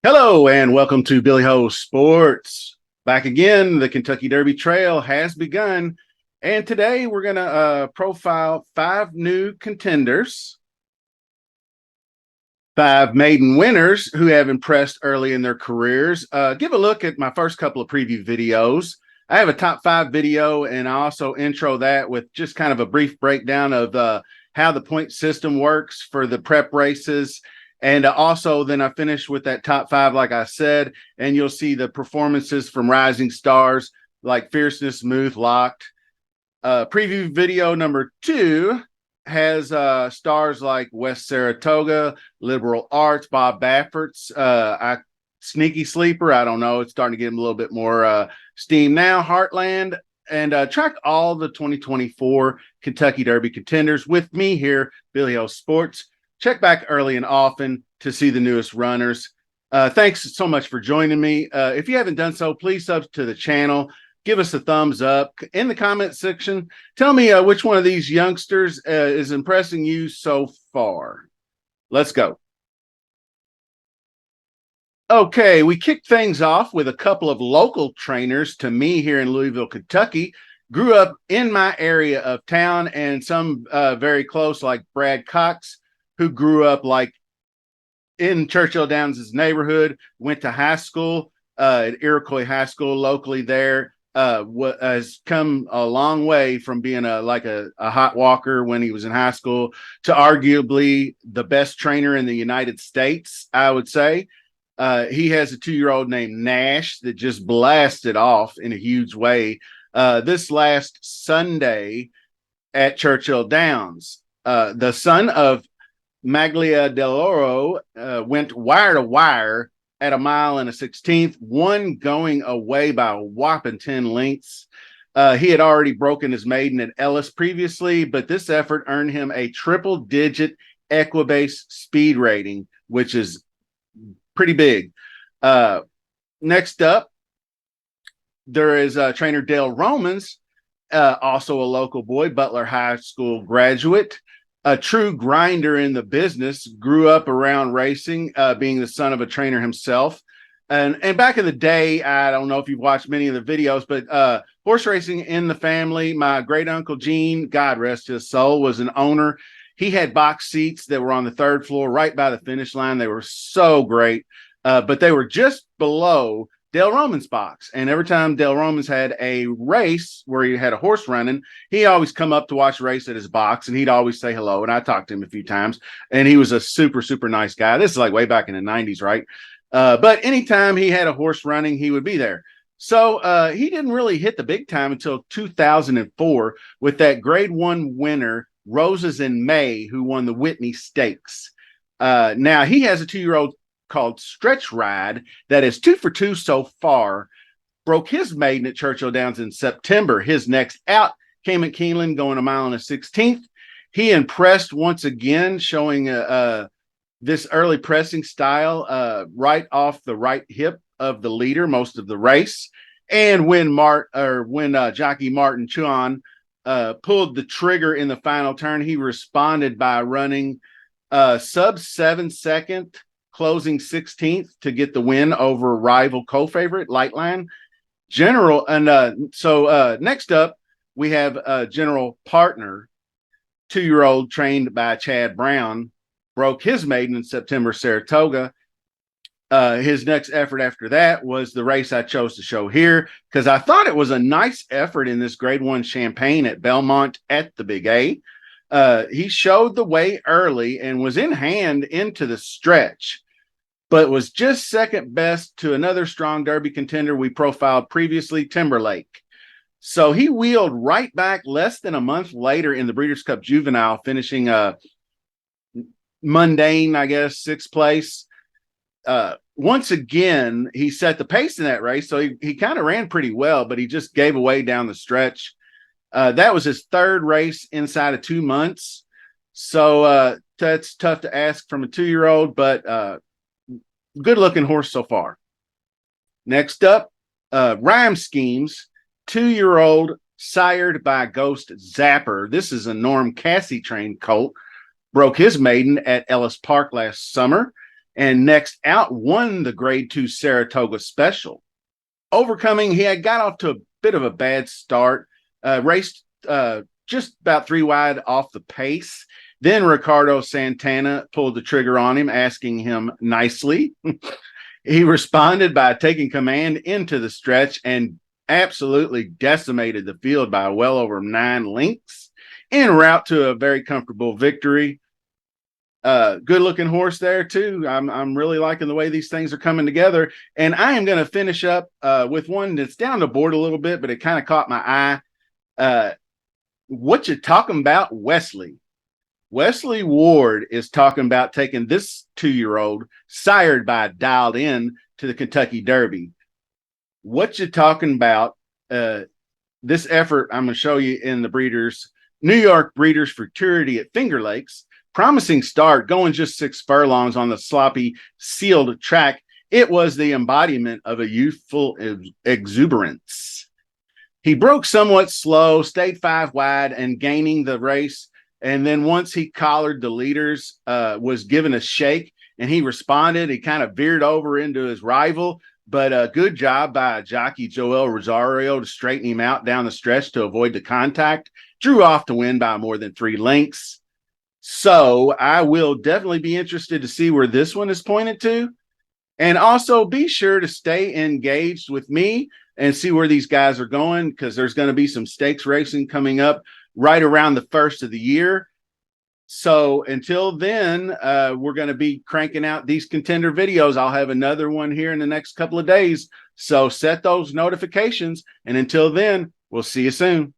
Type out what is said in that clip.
Hello and welcome to Billy Ho Sports. Back again, the Kentucky Derby Trail has begun, and today we're going to profile 5 new contenders, 5 maiden winners who have impressed early in their careers. Give a look at my first couple of preview videos. I have a top 5 video, and I also intro that with just kind of a brief breakdown of how the point system works for the prep races. And also, then I finish with that top 5, like I said, and you'll see the performances from rising stars like Fierceness, Smooth, Locked. Preview video number 2 has stars like West Saratoga, Liberal Arts, Bob Baffert's Sneaky Sleeper. I don't know. It's starting to get him a little bit more steam now. Heartland. And track all the 2024 Kentucky Derby contenders with me here, Billy O Sports. Check back early and often to see the newest runners. Thanks so much for joining me. If you haven't done so, please sub to the channel. Give us a thumbs up. In the comment section, tell me which one of these youngsters is impressing you so far. Let's go. Okay, we kicked things off with a couple of local trainers to me here in Louisville, Kentucky. Grew up in my area of town, and some very close, like Brad Cox, who grew up like in Churchill Downs' neighborhood, went to high school at Iroquois High School locally there, has come a long way from being a hot walker when he was in high school to arguably the best trainer in the United States, I would say. He has a 2-year-old named Nash that just blasted off in a huge way this last Sunday at Churchill Downs. The son of Maglia Del Oro went wire to wire at 1 1/16, one going away by a whopping 10 lengths. He had already broken his maiden at Ellis previously, but this effort earned him a triple-digit Equibase speed rating, which is pretty big. Next up, there is trainer Dale Romans, also a local boy, Butler High School graduate. A true grinder in the business, grew up around racing, being the son of a trainer himself. And back in the day, I don't know if you've watched many of the videos, but horse racing in the family. My great uncle Gene, God rest his soul, was an owner. He had box seats that were on the 3rd floor right by the finish line. They were so great, but they were just below Dale Romans' box. And every time Dale Romans had a race where he had a horse running, he always come up to watch the race at his box, and he'd always say hello. And I talked to him a few times, and he was a super, super nice guy. This is like way back in the 90s, right? But anytime he had a horse running, he would be there. So he didn't really hit the big time until 2004 with that Grade 1 winner, Roses in May, who won the Whitney Stakes. Now, he has a 2-year-old called Stretch Ride that is 2 for 2 so far. Broke his maiden at Churchill Downs in September. His next out came at Keeneland, going 1 1/16. He impressed once again, showing this early pressing style right off the right hip of the leader most of the race. And when jockey Martin Chuan pulled the trigger in the final turn, he responded by running sub 7-second, closing 16th to get the win over rival co-favorite Lightline. Next up, we have General Partner, 2-year-old trained by Chad Brown, broke his maiden in September, Saratoga. His next effort after that was the race I chose to show here because I thought it was a nice effort in this Grade 1 Champagne at Belmont at the Big A. He showed the way early and was in hand into the stretch, but was just second best to another strong Derby contender we profiled previously, Timberlake. So he wheeled right back less than a month later in the Breeders' Cup Juvenile, finishing mundane, I guess, 6th place. Once again, he set the pace in that race, so he kind of ran pretty well, but he just gave away down the stretch. That was his 3rd race inside of 2 months. So that's tough to ask from a 2-year-old, but Good looking horse so far. Next up, Rhyme Schemes, 2-year-old, sired by Ghost Zapper. This is a Norm Cassie trained colt. Broke his maiden at Ellis Park last summer, and next out won the Grade 2 Saratoga Special. Overcoming, he had got off to a bit of a bad start, raced just about 3 wide off the pace. Then Ricardo Santana pulled the trigger on him, asking him nicely. He responded by taking command into the stretch and absolutely decimated the field by well over 9 lengths en route to a very comfortable victory. Good looking horse there too. I'm really liking the way these things are coming together. And I am going to finish up with one that's down the board a little bit, but it kind of caught my eye. What you talking about, Wesley? Wesley Ward is talking about taking this 2-year-old, sired by Dialed In, to the Kentucky Derby. What you talking about? This effort I'm going to show you in the New York Breeders' Futurity at Finger Lakes. Promising start, going just 6 furlongs on the sloppy sealed track. It was the embodiment of a youthful exuberance. He broke somewhat slow, stayed 5 wide and gaining the race. And then once he collared the leaders, was given a shake and he responded. He kind of veered over into his rival, but a good job by jockey Joel Rosario to straighten him out down the stretch to avoid the contact. Drew off to win by more than 3 lengths. So I will definitely be interested to see where this one is pointed to. And also be sure to stay engaged with me and see where these guys are going, because there's going to be some stakes racing coming up right around the first of the year. So until then, we're going to be cranking out these contender videos. I'll have another one here in the next couple of days. So set those notifications. And until then, we'll see you soon.